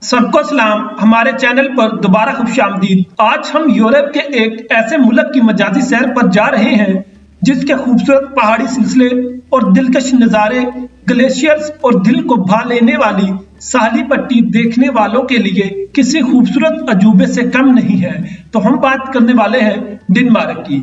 सबको सलाम। हमारे चैनल पर दोबारा खुशामदीद। आज हम यूरोप के एक ऐसे मुल्क की मजाजी सैर पर जा रहे हैं जिसके खूबसूरत पहाड़ी सिलसिले और दिलकश नज़ारे, ग्लेशियर्स और दिल को भा लेने वाली साहली पट्टी देखने वालों के लिए किसी खूबसूरत अजूबे से कम नहीं है। तो हम बात करने वाले हैं डेनमार्क की।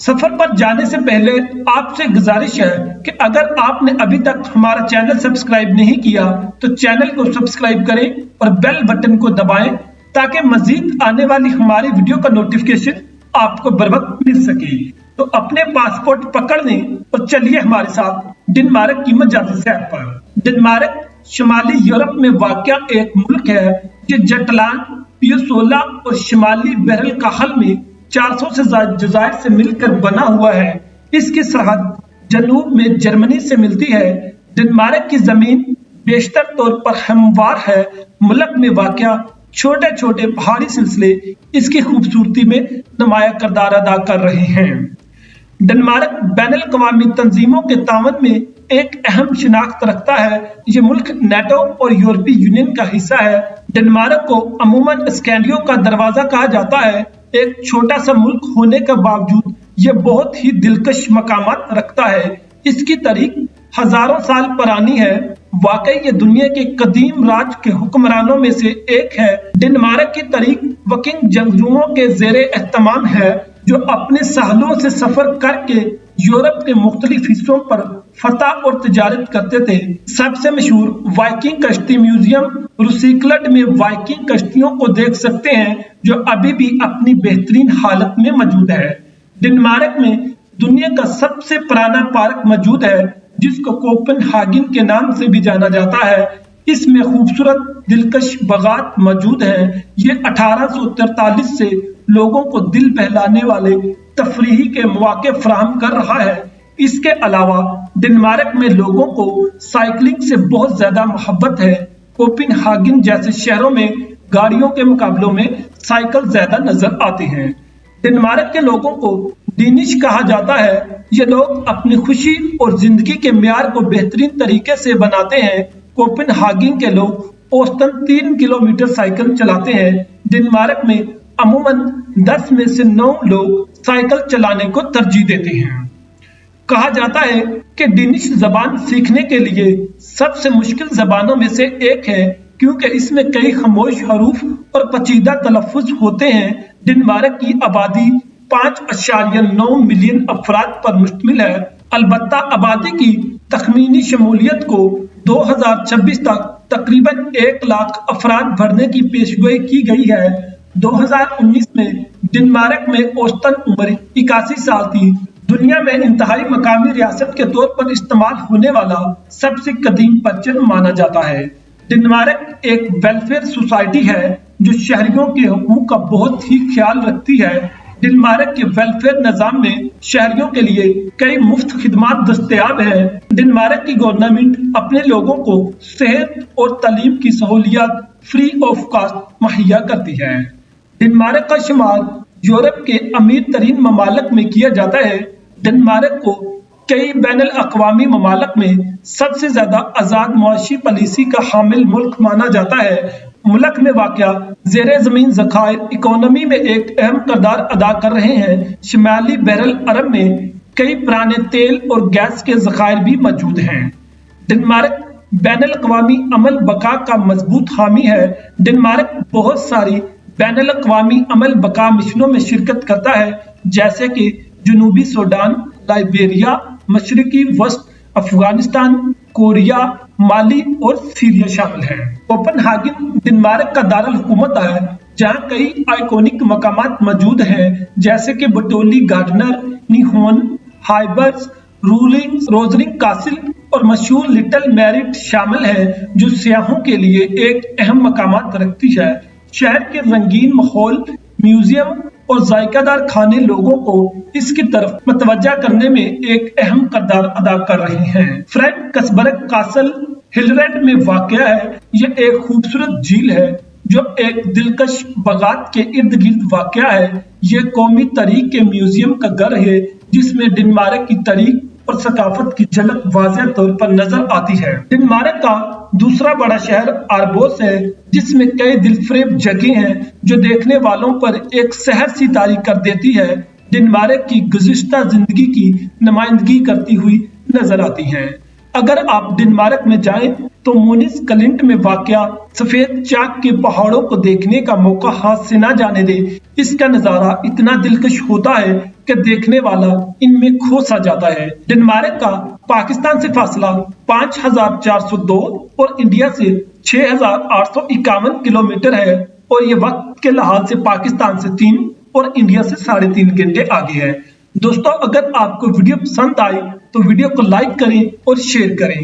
सफर पर जाने से पहले आपसे गुजारिश है कि अगर आपने अभी तक हमारा चैनल सब्सक्राइब नहीं किया तो चैनल को सब्सक्राइब करें और बेल बटन को दबाएं ताकि मजीद आने वाली हमारी वीडियो का नोटिफिकेशन आपको बर वक्त मिल सके। तो अपने पासपोर्ट पकड़ लें और चलिए हमारे साथ डेनमार्क की मजाजी सैर पर। डेनमार्क शुमाली यूरोप में वाक़या एक मुल्क है जो जटलान, पियोसोला और शुमाली बहर काहल में 400 से ज्यादा जजायर से मिलकर बना हुआ है। इसकी सरहद जनूब में जर्मनी से मिलती है। डेनमार्क की जमीन बेशतर तौर पर हमवार है। मुल्क में वाक़या छोटे छोटे पहाड़ी सिलसिले इसकी खूबसूरती में नुमाया किरदार अदा कर रहे हैं। डेनमार्क बैनुल-अक़वामी तंजीमों के तावन में एक अहम शिनाख्त रखता है। ये मुल्क नेटो और यूरोपीय यूनियन का हिस्सा है। डेनमार्क को अमूमन स्कैंडियो का दरवाजा कहा जाता है। एक छोटा सा मुल्क होने के बावजूद ये बहुत ही दिलकश मकामात रखता है। इसकी तारीख हजारों साल पुरानी है। वाकई ये दुनिया के कदीम राज के हुक्मरानों में से एक है। डेनमार्क की तारीख विकिंग जंगजुओं के जेरे एहतमाम है जो अपने साहलों से सफर करके यूरोप के मुख्तलिफ हिस्सों पर फतह और तिजारत करते थे। सबसे मशहूर वाइकिंग कश्ती म्यूजियम रूसिक्लट में वाइकिंग कश्तियों को देख सकते हैं जो अभी भी अपनी बेहतरीन हालत में मौजूद है। डेनमार्क में दुनिया का सबसे पुराना पार्क मौजूद है जिसको कोपेनहागन के नाम से भी जाना जाता है। इसमें खूबसूरत दिलकश बागात मौजूद हैं। ये 1843 से लोगों को दिल बहलाने वाले तफरीही के मौके फराहम कर रहा है। इसके अलावा डेनमार्क में लोगों को साइकिलिंग से बहुत ज्यादा मोहब्बत है। कोपेनहागन जैसे शहरों में गाड़ियों के मुकाबलों में साइकिल ज्यादा नजर आते हैं। डेनमार्क के लोगों को डेनिश कहा जाता है। ये लोग अपनी खुशी और जिंदगी के म्यार को बेहतरीन तरीके से बनाते हैं। कोपेनहागन के लोग औसतन 3 किलोमीटर साइकिल चलाते हैं। डेनमार्क में अमूमन 10 में से 9 लोग साइकिल चलाने को तरजीह देते हैं। कहा जाता है कि डेनिश जबान सीखने के लिए सबसे मुश्किल जबानों में से एक है क्योंकि इसमें कई खामोश हरूफ और पेचीदा तलफ़्फ़ुज़ होते हैं। डेनमार्क की आबादी 5.9 मिलियन अफराद पर मुश्तमिल है। अलबत्ता आबादी की तखमीनी शमूलियत को 2026 तक तकरीबन 1 लाख अफराद भरने की पेशगोई की गई है। 2019 में डेनमार्क में औसतन उम्र 81 साल थी। दुनिया में इंतहाई मकामी रियासत के तौर पर इस्तेमाल होने वाला सबसे कदीम परचम माना जाता है। डेनमार्क एक वेलफेयर सोसाइटी है जो शहरियों के हकूक का बहुत ही ख्याल रखती है। डेनमार्क के वेलफेयर निज़ाम में शहरियों के लिए कई मुफ्त खिदमात दस्तयाब है। डेनमार्क की गवर्नमेंट अपने लोगों को सेहत और तालीम की सहूलियात फ्री ऑफ कॉस्ट मुहैया करती है। डेनमार्क का शुमार यूरोप के अमीर तरीन ममालिक में किया जाता है। डेनमार्क को कई बैनुल-अक़वामी ममालिक में सबसे ज्यादा आजाद मुआशी पॉलिसी का हामिल मुल्क माना जाता है। मुल्क में वाक़या ज़ेरे ज़मीन ज़खायर इकोनॉमी में एक अहम किरदार अदा कर रहे हैं। शुमाली बहरुल अरब में कई पुराने तेल और गैस के ज़खायर भी मौजूद हैं। डेनमार्क बैनुल-अक़वामी अमल बका का मजबूत हामी है। डेनमार्क बहुत सारी बैनुल-अक़वामी अमल बका मिशनों में शिरकत करता है जैसे कि जनूबी सूडान, लाइबेरिया, मशरकी वस्त अफगानिस्तान, कोरिया, माली और सीरिया शामिल है। कोपेनहागन डेनमार्क का दारुल हुकूमत है जहाँ कई आइकॉनिक मकामात मौजूद हैं जैसे कि बटोली गार्डनर, निहोन, हाइबर्स, रोजरिंग कासिल और मशहूर लिटिल मैरिट शामिल हैं जो सियाहों के लिए एक अहम मकामात रखती है। शहर के रंगीन माहौल, म्यूजियम और जायकादार खाने लोगों को इसकी तरफ मतवज्जा करने में एक अहम किरदार अदा कर रहे हैं। फ्रेड कस्बर्ग कासल हिलरेड में वाक़या है। यह एक खूबसूरत झील है जो एक दिलकश बागात के इर्द गिर्द वाक़या है। यह कौमी तारीख के म्यूजियम का घर है जिसमें डेनमार्क की तारीख और सकाफत की झलक वाज़ेह तौर पर नजर आती है। डेनमार्क का दूसरा बड़ा शहर आरबोस है, जिसमें कई दिलफरेब जगह हैं जो देखने वालों पर एक शहर सी तारी कर देती है। डेनमार्क की गुज़िश्ता जिंदगी की नुमाइंदगी करती हुई नजर आती हैं। अगर आप डेनमार्क में जाएं तो मोनिस क्लिंट में वाक़या सफेद चाक के पहाड़ों को देखने का मौका हाथ से ना जाने दे। इसका नजारा इतना दिलकश होता है कि देखने वाला इनमें खो सा जाता है। डेनमार्क का पाकिस्तान से फासला 5402 और इंडिया से 6851 किलोमीटर है और ये वक्त के लिहाज से पाकिस्तान से 3 और इंडिया से 3.5 घंटे आगे है। दोस्तों, अगर आपको वीडियो पसंद आए तो वीडियो को लाइक करें और शेयर करें।